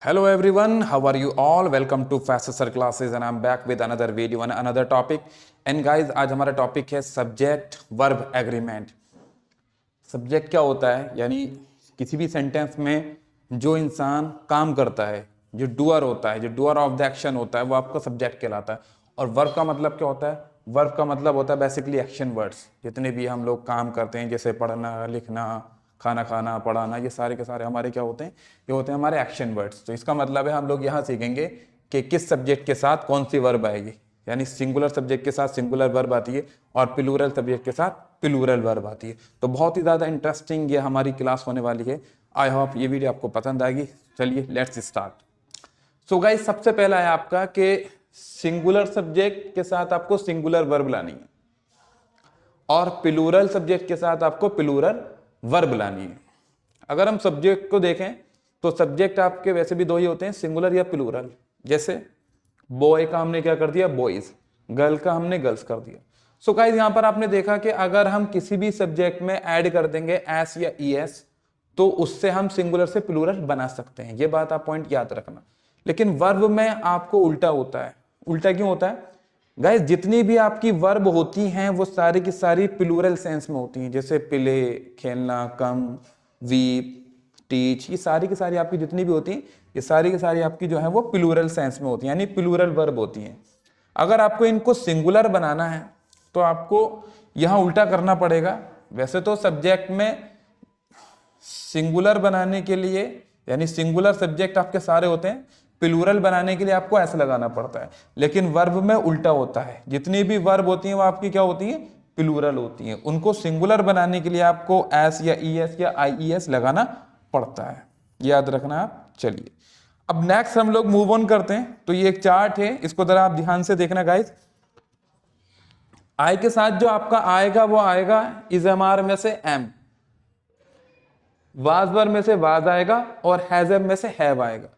Hello everyone, how are you all? Welcome to Fast Sir Classes and I'm back with another video and another topic. And guys, आज हमारा topic है subject verb agreement. Subject क्या होता है? यानी किसी भी सेंटेंस में जो इंसान काम करता है, जो डूअर होता है, जो डूअर ऑफ द एक्शन होता है, वो आपका सब्जेक्ट कहलाता है। और वर्ब का मतलब क्या होता है? वर्ब का मतलब होता है बेसिकली एक्शन वर्ड्स। जितने भी हम लोग काम करते हैं, जैसे पढ़ना, लिखना, खाना खाना, पढ़ाना, ये सारे के सारे हमारे क्या होते हैं? ये होते हैं हमारे एक्शन वर्ड्स। तो इसका मतलब है हम लोग यहाँ सीखेंगे कि किस सब्जेक्ट के साथ कौन सी वर्ब आएगी। यानी सिंगुलर सब्जेक्ट के साथ सिंगुलर वर्ब आती है और प्लूरल सब्जेक्ट के साथ प्लूरल वर्ब आती है। तो बहुत ही ज़्यादा इंटरेस्टिंग ये हमारी क्लास होने वाली है। आई होप ये वीडियो आपको पसंद आएगी। चलिए लेट्स स्टार्ट। सो गाइस, सबसे पहला है आपका कि सिंगुलर सब्जेक्ट के साथ आपको सिंगुलर वर्ब लानी है और प्लूरल सब्जेक्ट के साथ आपको प्लूरल वर्ब लानी है। अगर हम सब्जेक्ट को देखें तो सब्जेक्ट आपके वैसे भी दो ही होते हैं, सिंगुलर या प्लूरल। जैसे बॉय का हमने क्या कर दिया? बॉयज। गर्ल का हमने गर्ल्स कर दिया। सो गाइस, यहां पर आपने देखा कि अगर हम किसी भी सब्जेक्ट में ऐड कर देंगे एस या ईएस तो उससे हम सिंगुलर से प्लूरल बना सकते हैं। ये बात आप पॉइंट याद रखना। लेकिन वर्ब में आपको उल्टा होता है। उल्टा क्यों होता है गाइस? जितनी भी आपकी वर्ब होती हैं वो सारी की सारी प्लूरल सेंस में होती हैं। जैसे प्ले, खेलना, कम, वीप, टीच, ये सारी की सारी आपकी जितनी भी होती हैं, ये सारी की सारी आपकी जो है वो प्लूरल सेंस में होती हैं, यानी प्लूरल वर्ब होती हैं। अगर आपको इनको सिंगुलर बनाना है तो आपको यहाँ उल्टा करना पड़ेगा। वैसे तो सब्जेक्ट में सिंगुलर बनाने के लिए, यानी सिंगुलर सब्जेक्ट आपके सारे होते हैं, प्लूरल बनाने के लिए आपको ऐसा लगाना पड़ता है। लेकिन वर्ब में उल्टा होता है। जितनी भी वर्ब होती हैं वो आपकी क्या होती हैं? प्लूरल होती हैं। उनको सिंगुलर बनाने के लिए आपको एस या ईएस या आईईएस लगाना पड़ता है। याद रखना आप। चलिए अब नेक्स्ट हम लोग मूव ऑन करते हैं। तो ये एक चार्ट है, इसको जरा आप ध्यान से देखना गाइस। आई के साथ जो आपका आएगा वो आएगा इजमार में से एम, वाज वर्ब में से वाज आएगा और हैजब में से हैव आएगा।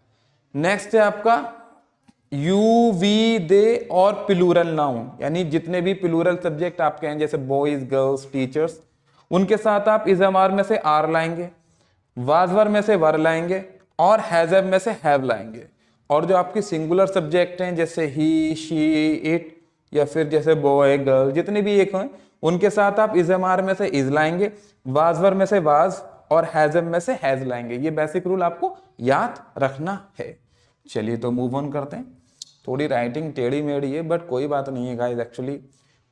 नेक्स्ट है आपका यू, वी, दे और प्लूरल नाउन, यानी जितने भी प्लूरल सब्जेक्ट आपके हैं, जैसे बॉयज, गर्ल्स, टीचर्स, उनके साथ आप इजमार में से आर लाएंगे, वाजवर में से वर लाएंगे और हैजब में से हैव लाएंगे। और जो आपकी सिंगुलर सब्जेक्ट हैं, जैसे ही, शी, इट, या फिर जैसे बॉय, गर्ल, जितने भी एक हैं, उनके साथ आप इजमार में से इज लाएंगे, वाजवर में से वाज और हैजब में से हैज लाएंगे। ये बेसिक रूल आपको याद रखना है। चलिए तो मूव ऑन करते हैं। थोड़ी राइटिंग टेढ़ी मेढ़ी है बट कोई बात नहीं है गाइस। एक्चुअली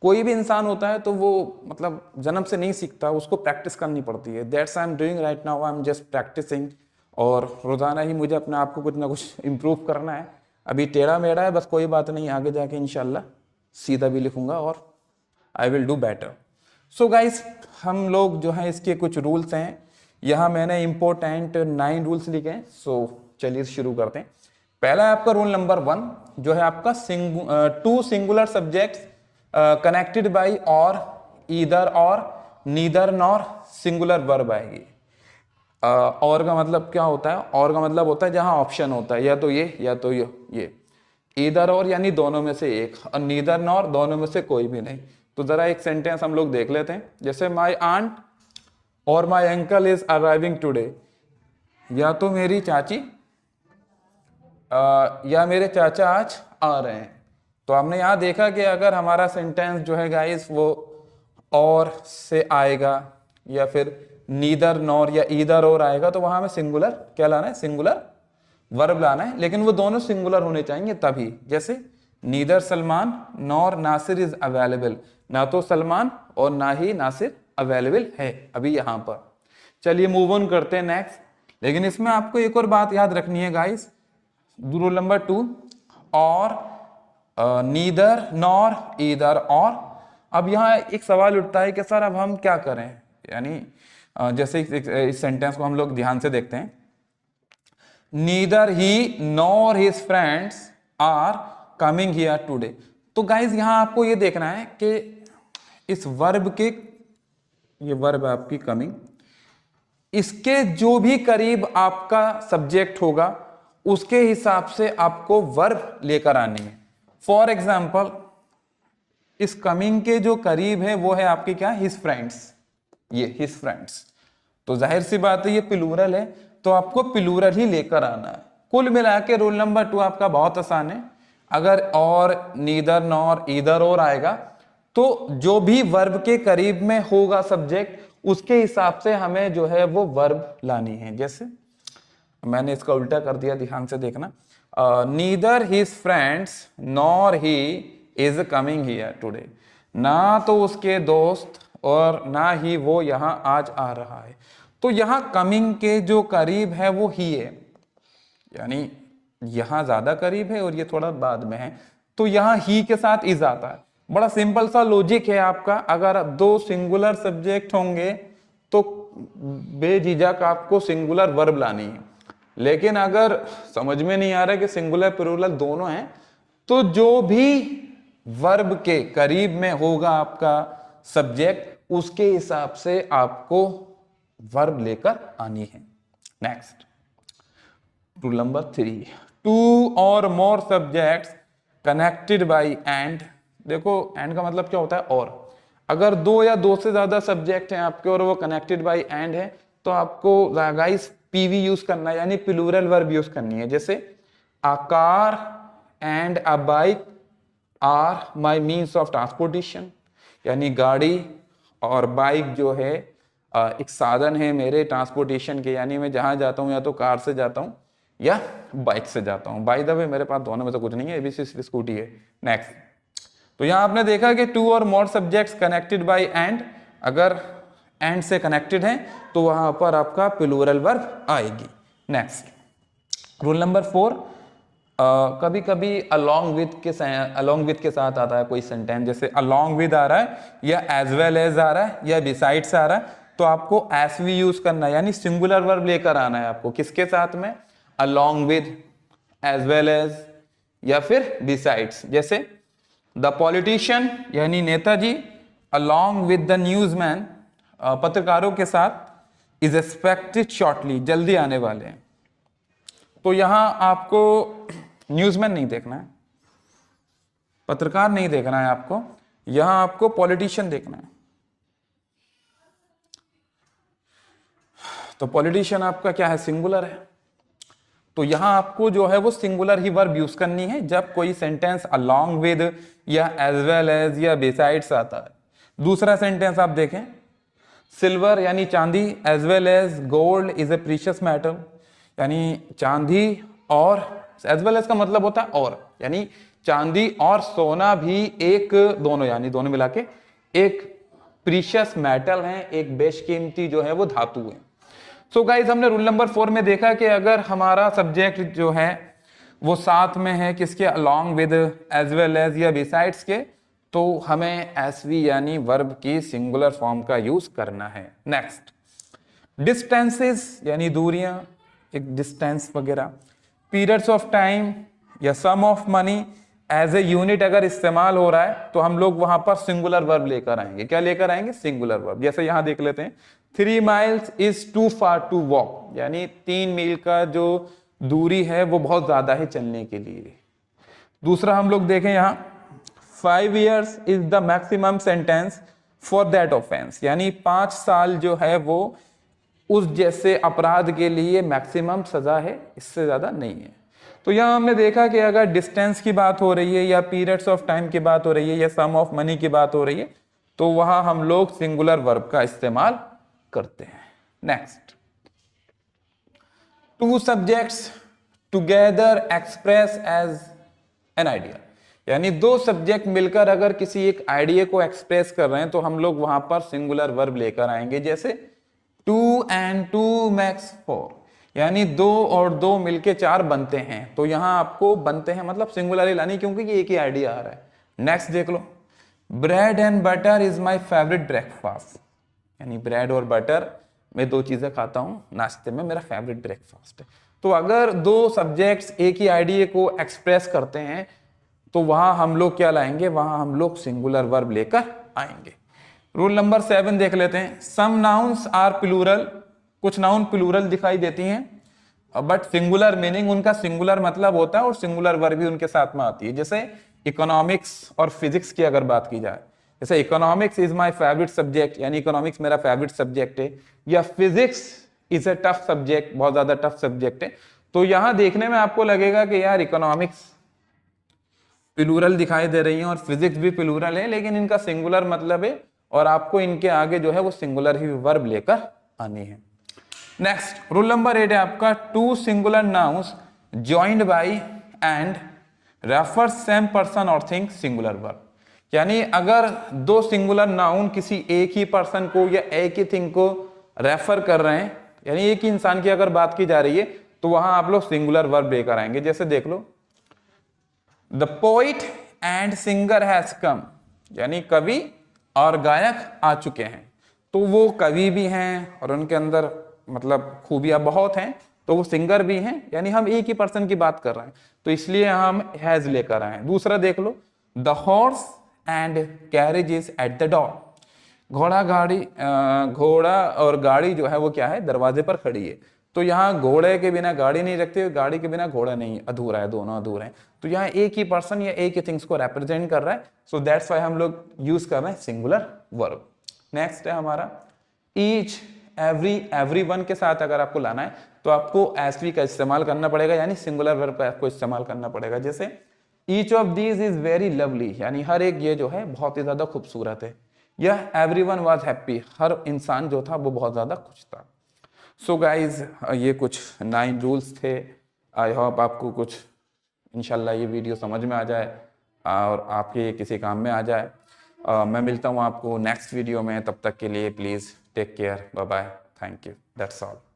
कोई भी इंसान होता है तो वो मतलब जन्म से नहीं सीखता, उसको प्रैक्टिस करनी पड़ती है। That's I am doing right now, I am just practising. और रोजाना ही मुझे अपने आप को कुछ ना कुछ इम्प्रूव करना है। अभी टेढ़ा मेढ़ा है, बस कोई बात नहीं, आगे जाके इंशाल्लाह सीधा भी लिखूंगा और I will do better. So guys, हम लोग जो है इसके कुछ रूल्स हैं, यहाँ मैंने इंपॉर्टेंट 9 रूल्स लिखे हैं। सो चलिए शुरू करते हैं। पहला है आपका रूल नंबर 1, जो है आपका two singular subjects connected by or, either or, neither nor singular verb आएगी। और का मतलब क्या होता है? और का मतलब होता है जहां ऑप्शन होता है, या तो ये या तो ये। ईदर और यानी दोनों में से एक, और नीदर नॉर दोनों में से कोई भी नहीं। तो जरा एक सेंटेंस हम लोग देख लेते हैं। जैसे माई आंट और my uncle is arriving today, या तो मेरी चाची या मेरे चाचा आज आ रहे हैं। तो हमने यहाँ देखा कि अगर हमारा सेंटेंस जो है गाइस वो और से आएगा या फिर नीदर नॉर या ईदर और आएगा तो वहां में सिंगुलर क्या लाना है? सिंगुलर वर्ब लाना है। लेकिन वो दोनों सिंगुलर होने चाहिए तभी। जैसे neither Salman nor Nasir is available, ना तो सलमान और ना ही नासिर अवेलेबल है अभी यहाँ पर। चलिए मूव ऑन करते हैं नेक्स्ट। लेकिन इसमें आपको एक और बात याद रखनी है गाइस, रूल नंबर 2, और नीदर नॉर ईदर और। अब यहाँ एक सवाल उठता है कि सर अब हम क्या करें? यानी जैसे इस सेंटेंस को हम लोग ध्यान से देखते हैं। Neither he nor his friends are coming here today. तो गाइज यहाँ आपको ये देखना है कि इस वर्ब के, ये वर्ब है आपकी कमिंग, इसके जो भी करीब आपका सब्जेक्ट होगा उसके हिसाब से आपको वर्ब लेकर आनी है। फॉर एग्जाम्पल, इस कमिंग के जो करीब है वो है आपके क्या? His friends. ये हिज फ्रेंड्स, तो जाहिर सी बात है ये प्लूरल है तो आपको प्लूरल ही लेकर आना है। कुल मिला के रूल नंबर 2 आपका बहुत आसान है। अगर और, नीदर, नॉर, ईदर और आएगा तो जो भी वर्ब के करीब में होगा सब्जेक्ट, उसके हिसाब से हमें जो है वो वर्ब लानी है। जैसे मैंने इसका उल्टा कर दिया, ध्यान से देखना। Neither his friends nor he is coming here today. ना तो उसके दोस्त और ना ही वो यहाँ आज आ रहा है। तो यहाँ कमिंग के जो करीब है वो ही है, यानी यहाँ ज्यादा करीब है और ये थोड़ा बाद में है, तो यहाँ ही के साथ इज आता है। बड़ा सिंपल सा लॉजिक है आपका। अगर दो सिंगुलर सब्जेक्ट होंगे तो बेझिझक आपको सिंगुलर वर्ब लानी है। लेकिन अगर समझ में नहीं आ रहा है कि सिंगुलर प्लूरल दोनों हैं, तो जो भी वर्ब के करीब में होगा आपका सब्जेक्ट, उसके हिसाब से आपको वर्ब लेकर आनी है। नेक्स्ट, रूल नंबर 3, 2 और मोर सब्जेक्ट्स कनेक्टेड बाय एंड। देखो एंड का मतलब क्या होता है? और। अगर दो या दो से ज्यादा सब्जेक्ट हैं आपके और वो कनेक्टेड बाय एंड है, तो आपको गाइस पीवी यूज करना है, यानी प्लूरल वर्ब यूज करनी है। जैसे a car and a bike are my means of transportation, यानी गाड़ी और बाइक जो है एक साधन है मेरे ट्रांसपोर्टेशन के, यानी मैं जहां जाता हूं या तो कार से जाता हूं या बाइक से जाता हूं। बाय द वे मेरे पास दोनों में से कुछ नहीं है, एबीसी स्कूटी है। नेक्स्ट, तो यहां आपने देखा कि 2 और मोर सब्जेक्ट्स कनेक्टेड बाय एंड, अगर एंड से कनेक्टेड है तो वहां पर आपका प्लूरल वर्ब आएगी। नेक्स्ट, रूल नंबर 4, कभी कभी अलोंग विथ के साथ आता है कोई सेंटेंस। जैसे अलोंग विद आ रहा है या एज वेल एज आ रहा है या बिसाइड्स आ रहा है, तो आपको एस वी यूज करना है, यानी सिंगुलर वर्ब लेकर आना है आपको। किसके साथ में? Along with, as well as या फिर बिसाइड्स। जैसे द पॉलिटिशियन यानी नेताजी अलोंग विद द न्यूजमैन, पत्रकारों के साथ, इज एक्सपेक्टेड शॉर्टली, जल्दी आने वाले हैं। तो यहां आपको न्यूजमैन नहीं देखना है, पत्रकार नहीं देखना है आपको, यहां आपको पॉलिटिशियन देखना है। तो पॉलिटिशियन आपका क्या है? सिंगुलर है। तो यहां आपको जो है वो सिंगुलर ही वर्ब यूज करनी है जब कोई सेंटेंस अलोंग विद या एज वेल एज या बिसाइड्स आता है। दूसरा सेंटेंस आप देखें, सिल्वर यानी चांदी, as well as gold is a precious metal, यानी चांदी और, एज वेल एज का मतलब होता है और, यानी चांदी और सोना भी एक, दोनों यानी दोनों मिला के एक प्रीशियस मेटल है, एक बेशकीमती जो है वो धातु है। सो गाइज, हमने रूल नंबर 4 में देखा कि अगर हमारा सब्जेक्ट जो है वो साथ में है किसके? Along with, as well as या बिसाइड्स के, तो हमें एसवी यानी वर्ब की सिंगुलर फॉर्म का यूज करना है। नेक्स्ट, डिस्टेंसेस यानी दूरियां, एक डिस्टेंस वगैरह। पीरियड्स ऑफ टाइम या sum of money as a unit अगर इस्तेमाल हो रहा है तो हम लोग वहां पर सिंगुलर वर्ब लेकर आएंगे। क्या लेकर आएंगे? Singular verb. जैसे यहां देख लेते हैं, 3 miles is too far to walk, यानी 3 मील का जो दूरी है वो बहुत ज्यादा है चलने के लिए। दूसरा हम लोग देखें यहां, 5 years is the maximum sentence for that offence, यानी 5 साल जो है वो उस जैसे अपराध के लिए मैक्सिमम सजा है, इससे ज्यादा नहीं है। तो यहां हमने देखा कि अगर डिस्टेंस की बात हो रही है या पीरियड्स ऑफ टाइम की बात हो रही है या सम ऑफ मनी की बात हो रही है, तो वहां हम लोग सिंगुलर वर्ब का इस्तेमाल करते हैं। Next, 2 subjects together express as an idea, यानी 2 सब्जेक्ट मिलकर अगर किसी एक आइडिया को एक्सप्रेस कर रहे हैं तो हम लोग वहां पर सिंगुलर वर्ब लेकर आएंगे। जैसे 2 and 2 makes 4, यानी 2 और 2 मिलके 4 बनते हैं। तो यहां आपको बनते हैं मतलब सिंगुलर ही लानी, क्योंकि ये एक ही आइडिया आ रहा है। नेक्स्ट देख लो, bread and butter is my favourite breakfast, यानी ब्रेड और बटर, मैं 2 चीजें खाता हूं नाश्ते में, मेरा फेवरेट ब्रेकफास्ट है। तो अगर 2 सब्जेक्ट्स एक ही आइडिया को एक्सप्रेस करते हैं तो वहां हम लोग क्या लाएंगे? वहां हम लोग सिंगुलर वर्ब लेकर आएंगे। रूल नंबर 7 देख लेते हैं, सम नाउन्स आर प्लूरल, कुछ नाउन प्लूरल दिखाई देती हैं बट सिंगुलर मीनिंग उनका सिंगुलर मतलब होता है और सिंगुलर वर्ब भी उनके साथ में आती है। जैसे इकोनॉमिक्स और फिजिक्स की अगर बात की जाए, जैसे economics is my favourite subject, यानी इकोनॉमिक्स मेरा फेवरेट सब्जेक्ट है, या physics is a tough subject, बहुत ज्यादा टफ सब्जेक्ट है, तो यहां देखने में आपको लगेगा कि यार इकोनॉमिक्स प्लूरल दिखाई दे रही है और फिजिक्स भी प्लूरल है, लेकिन इनका सिंगुलर मतलब है और आपको इनके आगे जो है वो सिंगुलर ही वर्ब लेकर आनी है। नेक्स्ट रूल नंबर 8 है आपका, two singular nouns joined by and refer same person और थिंग सिंगुलर वर्ब। यानी अगर दो सिंगुलर नाउन किसी एक ही पर्सन को या एक ही थिंग को रेफर कर रहे हैं, यानी एक ही इंसान की अगर बात की जा रही है, तो वहां आप लोग सिंगुलर वर्ब लेकर आएंगे। जैसे देख लो, the poet and singer has come, यानी कवि और गायक आ चुके हैं। तो वो कवि भी हैं और उनके अंदर मतलब खूबियां बहुत हैं, तो वो सिंगर भी हैं, यानी हम एक ही पर्सन की बात कर रहे हैं, तो इसलिए हम हैज लेकर आए हैं। दूसरा देख लो, the horse and carriage is at the door, घोड़ा और गाड़ी जो है वो क्या है, दरवाजे पर खड़ी है। तो यहाँ घोड़े के बिना गाड़ी नहीं रखते, गाड़ी के बिना घोड़ा नहीं, अधूरा है, दोनों अधूरे हैं। तो यहाँ एक ही पर्सन या एक ही थिंग्स को रिप्रेजेंट कर रहा है, सो दैट्स व्हाई हम लोग यूज कर रहे हैं सिंगुलर वर्ब। नेक्स्ट है हमारा ईच, एवरी, एवरीवन के साथ अगर आपको लाना है तो आपको एसवी का इस्तेमाल करना पड़ेगा, यानी सिंगुलर वर्ब का आपको इस्तेमाल करना पड़ेगा। जैसे each of these is very lovely, यानी हर एक ये जो है बहुत ही ज्यादा खूबसूरत है। यह एवरीवन वाज हैप्पी, हर इंसान जो था वो बहुत ज्यादा खुश था। सो गाइज ये कुछ 9 रूल्स थे। आई होप आपको कुछ इंशाल्लाह ये वीडियो समझ में आ जाए और आपके किसी काम में आ जाए। मैं मिलता हूँ आपको नेक्स्ट वीडियो में, तब तक के लिए please take care, bye bye, thank you, that's all.